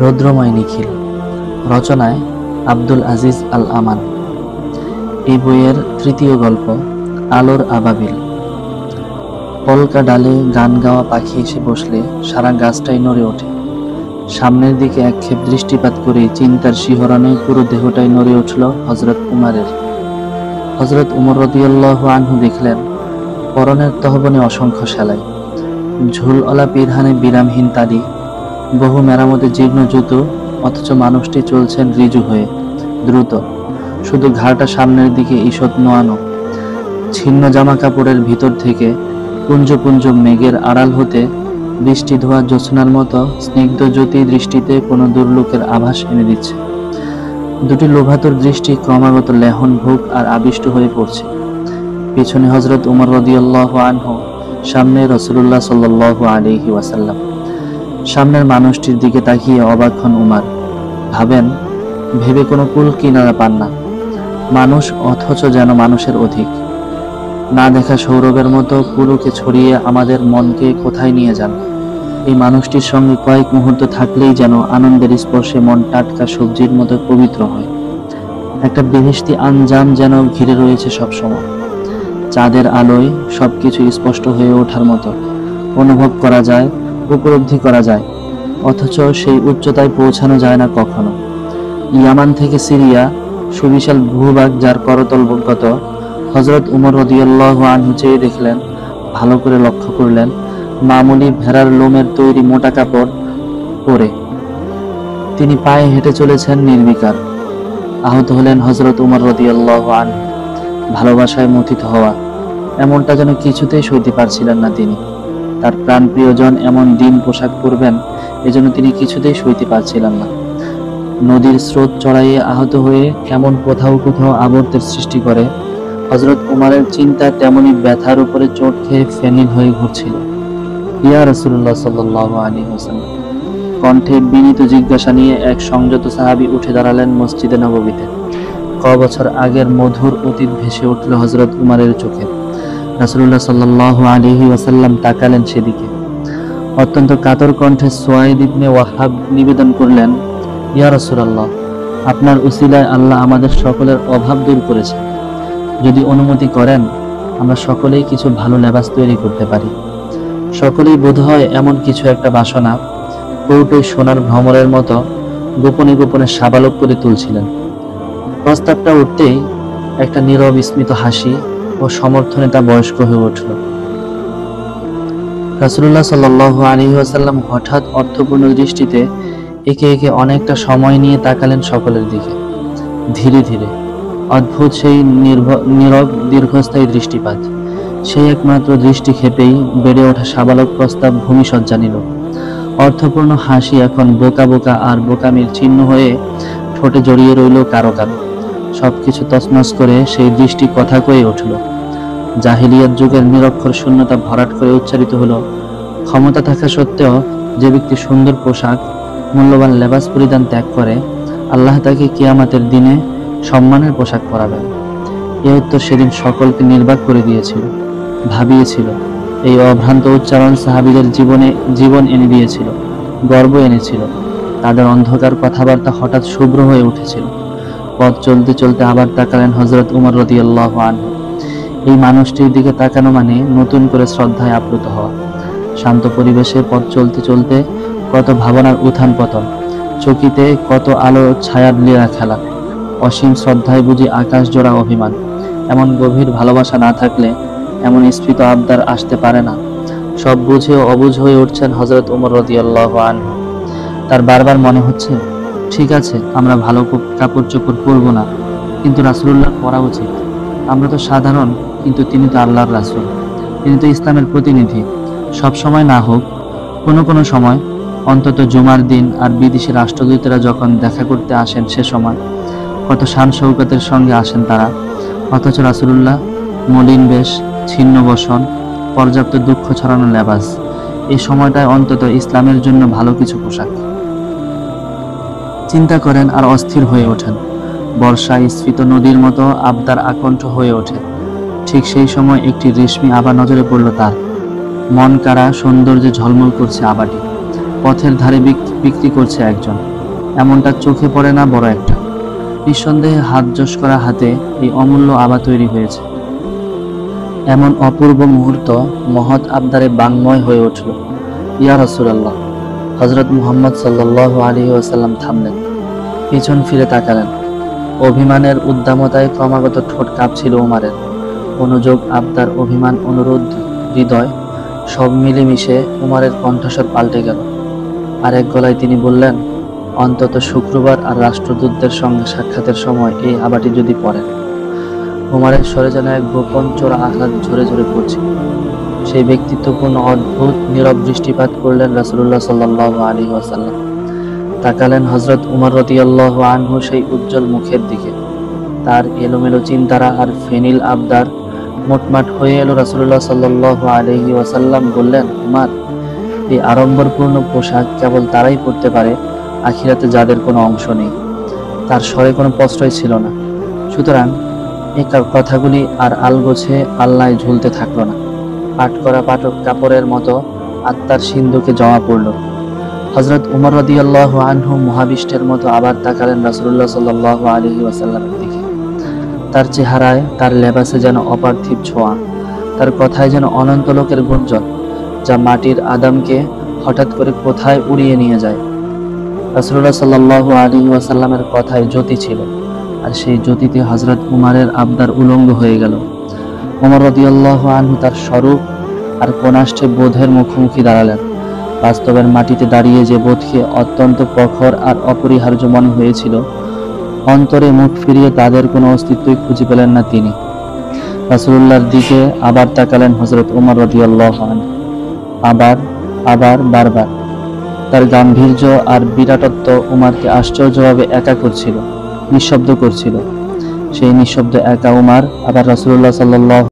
রৌদ্রময় নিখিল। রচনায় আব্দুল আজিজ আল আমান। এই বইয়ের তৃতীয় গল্প আলোর আবাবিল। পলকা ডালে গান গাওয়া পাখি এসে বসলে সারা গাছটাই নড়ে ওঠে। সামনের দিকে একক্ষেপ দৃষ্টিপাত করে চিন্তার শিহরণে পুরো দেহটাই নড়ে উঠল হযরত উমরের। হযরত উমর রাদিয়াল্লাহু আনহু দেখলেন পরনের তহবনে অসংখ্য সেলাই, ঝুলওয়ালা পিরহানে বিরামহীন তালি, বহু মেরামতে জীর্ণ জুতো, অথচ মানুষটি চলছেন ঋজু হয়ে, দ্রুত, শুধু ঘাড়টা সামনের দিকে ঈষৎ নোয়ানো। ছিন্ন জামা কাপড়ের ভিতর থেকে পুঞ্জ পুঞ্জ মেঘের আড়াল হতে বৃষ্টি ধোয়া জ্যোৎস্নার মতো স্নিগ্ধ জ্যোতি দৃষ্টিতে কোনো দুর্লোকের আভাস এনে দিচ্ছে। দুটি লোভাতুর দৃষ্টি ক্রমাগত লেহন ভোগ আর আবিষ্ট হয়ে পড়ছে। পিছনে হযরত উমর রাদিয়াল্লাহু আনহু, সামনে রাসূলুল্লাহ সাল্লাল্লাহু আলাইহি ওয়াসাল্লাম। সামনের মানুষটির দিকে তাকিয়ে অবাক হন উমর। ভেবে কোনো কুল কিনারা পান না। মানুষ, অথচ যেন মানুষের অধিক। না দেখা সৌরভের মতো পুরুকে ছড়িয়ে আমাদের মনকে কোথায় নিয়ে যান। এই মানুষটির সঙ্গে কয়েক মুহূর্ত থাকলেই যেন আনন্দের স্পর্শে মন টাটকা সবজির মতো পবিত্র হয়। একটা বেহেশতি আঞ্জাম যেন ঘিরে রয়েছে সবসময়। চাঁদের আলোয় সবকিছু স্পষ্ট হয়ে ওঠার মতো অনুভব করা যায়, উপলব্ধি করা যায়, অথচ সেই উচ্চতায় পৌঁছানো যায় না কখনো। ইয়ামান থেকে সিরিয়া, সুবিশাল ভূভাগ যার করতলগত। হযরত উমর রাদিয়াল্লাহু আনহু চেয়ে দেখলেন, ভালো করে লক্ষ্য করলেন, মামুলি ভেড়ার লোমের তৈরি মোটা কাপড় পরে তিনি পায়ে হেঁটে চলেছেন নির্বিকার। আহত হলেন হযরত উমর রাদিয়াল্লাহু আনহু। ভালোবাসায় মথিত হওয়া, এমনটা যেন কিছুতেই সইতে পারছিলেন না তিনি। তার প্রাণপ্রিয়জন এমন দিন পোশাক পরবেন, এজন্য তিনি কিছুতেই সইতে পারছিলেন না। নদীর স্রোত চড়াইয়ে আহত হয়ে কেমন কোথাও কোথাও আবর্তের সৃষ্টি করে, হযরত উমরের চিন্তা তেমনি ব্যথার উপরে চোট খেয়ে ফেনিল হয়ে ঘুরছিল। ইয়া রাসূলুল্লাহ সাল্লাল্লাহু আলাইহি ওয়াসাল্লাম। কণ্ঠে বিনীত জিজ্ঞাসা নিয়ে এক সংযত সাহাবী উঠে দাঁড়ালেন মসজিদে নববীতে। বছর আগের মধুর অতীত ভেসে উঠল হযরত উমরের চোখে। রাসূলুল্লাহ সাল্লাল্লাহু আলাইহি ওয়াসাল্লাম তাকালেন সেদিকে। অত্যন্ত কাতর কণ্ঠে সুয়াইদ ইবনে ওয়াহাব নিবেদন করলেন, ইয়া রাসূলুল্লাহ, আপনার উসিলায় আল্লাহ আমাদের সকলের অভাব দূর করেছেন। যদি অনুমতি করেন, আমরা সকলেই কিছু ভালো লেবাস তৈরি করতে পারি। সকলেই বোধহয় এমন কিছু একটা বাসনা কৌটোয় সোনার ভ্রমরের মতো গোপনে গোপনে সাবালক করে তুলছিলেন। প্রস্তাবটা উঠতেই একটা নীরব স্মিত হাসি ও সমর্থনে তা বয়স্ক হয়ে উঠল। রাসূলুল্লাহ সাল্লাল্লাহু আলাইহি ওয়াসাল্লাম হঠাৎ অর্থপূর্ণ দৃষ্টিতে একে একে অনেকটা সময় নিয়ে তাকালেন সকলের দিকে। ধীরে ধীরে অদ্ভুত সেই নীরব দীর্ঘস্থায়ী দৃষ্টিপাত, সেই একমাত্র দৃষ্টি ক্ষেপেই বেড়ে ওঠা সাবালক প্রস্তাব ভূমিসজ্জা নিল। অর্থপূর্ণ হাসি এখন বোকা বোকা আর বোকামির চিহ্ন হয়ে ঠোঁটে জড়িয়ে রইল কারো কারো। সবকিছু তছনছ করে সেই দৃষ্টি কথা কয়ে উঠল। জাহিলিয়াত যুগের নিরক্ষর শূন্যতা ভরাট করে উচ্চারিত হলো, ক্ষমতা থাকা সত্ত্বেও যে ব্যক্তি সুন্দর পোশাক, মূল্যবান লেবাস পরিধান ত্যাগ করে, আল্লাহ তাকে কিয়ামতের দিনে সম্মানের পোশাক পরাবেন। এ উত্তর সেদিন সকলকে নির্বাক করে দিয়েছিল, ভাবিয়েছিল। এই অভ্রান্ত উচ্চারণ সাহাবীদের জীবন এনে দিয়েছিল, গর্ব এনেছিল। তাদের অন্ধকার কথাবার্তা হঠাৎ শুভ্র হয়ে উঠেছিল। পথ চলতে চলতে আবার তাকালেন হযরত উমর রাদিয়াল্লাহু আনহু। এই মানুষটির দিকে তাকানো মানে নতুন করে শ্রদ্ধায় আপ্লুত হওয়া। শান্ত পরিবেশে পথ চলতে চলতে কত ভাবনার উত্থান পতন, চকিতে কত আলো ছায়ার লীলা খেলা। অসীম শ্রদ্ধায় বুঝি আকাশ জোড়া অভিমান। এমন গভীর ভালোবাসা না থাকলে এমন স্ফীত আবদার আসতে পারে না। সব বুঝেও অবুঝ হয়ে উঠছেন হযরত উমর রাদিয়াল্লাহু আনহু। তার বারবার মনে হচ্ছে, ঠিক আছে, আমরা ভালো কাপড় চোপড় পরবো না, কিন্তু রাসূলুল্লাহ পরা উচিত। আমরা তো সাধারণ, কিন্তু তিনি তো আল্লাহর রাসূল, তিনি তো ইসলামের প্রতিনিধি। সব সময় না হোক, কোনো কোনো সময়, অন্তত জুমার দিন আর বিদেশি রাষ্ট্রদূতেরা যখন দেখা করতে আসেন, সে সময় কত শান শৌকতের সঙ্গে আসেন তারা। অথচ রাসূলুল্লাহ মলিন বেশ, ছিন্ন বসন, পর্যাপ্ত দুঃখ ছড়ানো লেবাস। এই সময়টায় অন্তত ইসলামের জন্য ভালো কিছু পোশাক। চিন্তা করেন আর অস্থির হয়ে ওঠেন। বর্ষায় স্ফীত নদীর মতো আবদার আকণ্ঠ হয়ে ওঠে। ঠিক সেই সময় একটি রেশমি আভা নজরে পড়ল তার। মন কাড়া সৌন্দর্যে ঝলমল করছে আবাটি। পথের ধারে বিক্রি করছে একজন। এমনটা চোখে পড়ে না বড় একটা। নিঃসন্দেহে হাত যশ করা হাতে এই অমূল্য আবা তৈরি হয়েছে। এমন অপূর্ব মুহূর্ত মহৎ আবদারে বাংময় হয়ে উঠল। ইয়া রাসূলুল্লাহ! হযরত মুহাম্মদ সাল্লাল্লাহু আলাইহি ওয়াসাল্লাম থামলেন, পিছন ফিরে তাকালেন। অভিমানের উদ্দামতায় ক্রমাগত ঠোঁট কাঁপছিল উমারের। অনুযোগ, আবদার, অভিমান, অনুরোধ, হৃদয় সব মিলেমিশে উমারের কণ্ঠস্বর পাল্টে গেল। আর এক গলায় তিনি বললেন, অন্তত শুক্রবার আর রাষ্ট্রদূতদের সঙ্গে সাক্ষাতের সময় এই আবাটি যদি পড়েন। উমারের স্বরে যেন এক গোপন চোরা আঘাত ঝরে ঝরে পড়ছিল। সেই ব্যক্তিত্বপূর্ণ অদ্ভুত নীরব দৃষ্টিপাত করলেন রাসূলুল্লাহ সাল্লাল্লাহু আলাইহি ওয়াসাল্লাম। তাকালেন হযরত উমর রাদিয়াল্লাহু আনহু সেই উজ্জ্বল মুখের দিকে। তার এলোমেলো চিন্তারা আর ফেনিল আবদার মোটমাট হয়ে এলো। রাসূলুল্লাহ সাল্লাল্লাহু আলাইহি ওয়াসাল্লাম বললেন, উমার, এই আড়ম্বরপূর্ণ পোশাক কেবল তারাই পরতে পারে আখিরাতে যাদের কোনো অংশ নেই। তার স্বরে কোনো প্রশ্রয় ছিল না। সুতরাং এই কথাগুলি আর আলগোছে আলনায় ঝুলতে থাকলো না। পাট করা পাটক কাপড়ের মতো আত্মার সিন্ধুকে জমা পড়ল। হযরত উমর রাদিয়াল্লাহু আনহু মহাবিষ্টের মতো আবার তাকালেন রাসূলুল্লাহ সাল্লাল্লাহু আলাইহি ওয়াসাল্লামের দিকে। তার চেহারায়, তার লেবাসে যেন অপার্থিব ছোঁয়া, তার কথায় যেন অনন্ত লোকের গুঞ্জন, যা মাটির আদমকে হঠাৎ করে কোথায় উড়িয়ে নিয়ে যায়। রাসূলুল্লাহ সাল্লাল্লাহু আলাইহি ওয়াসাল্লামের কথায় জ্যোতি ছিল, আর সেই জ্যোতিতে হযরত উমারের আবদার উলঙ্গ হয়ে গেল। উমর রাদিয়াল্লাহু আনহু তার স্বরূপ আর কোণাষ্ঠে বোধের মুখোমুখি দাঁড়ালেন। বাস্তবের মাটিতে দাঁড়িয়ে যে বোধকে অত্যন্ত প্রখর আর অপরিহার্য মনে হয়েছিল, অন্তরে মুখ ফিরিয়ে তাদের কোনো অস্তিত্বই খুঁজে পেলেন না তিনি। রাসূলুল্লাহর দিকে আবার তাকালেন হযরত উমর রাদিয়াল্লাহু আনহু, আবার বারবার। তার গাম্ভীর্য আর বিরাটত্ব উমারকে আশ্চর্যভাবে একা করছিল, নিঃশব্দ করছিল। সেই নিঃশব্দ একা উমার আবার রাসূলুল্লাহ সাল্লাল্লাহু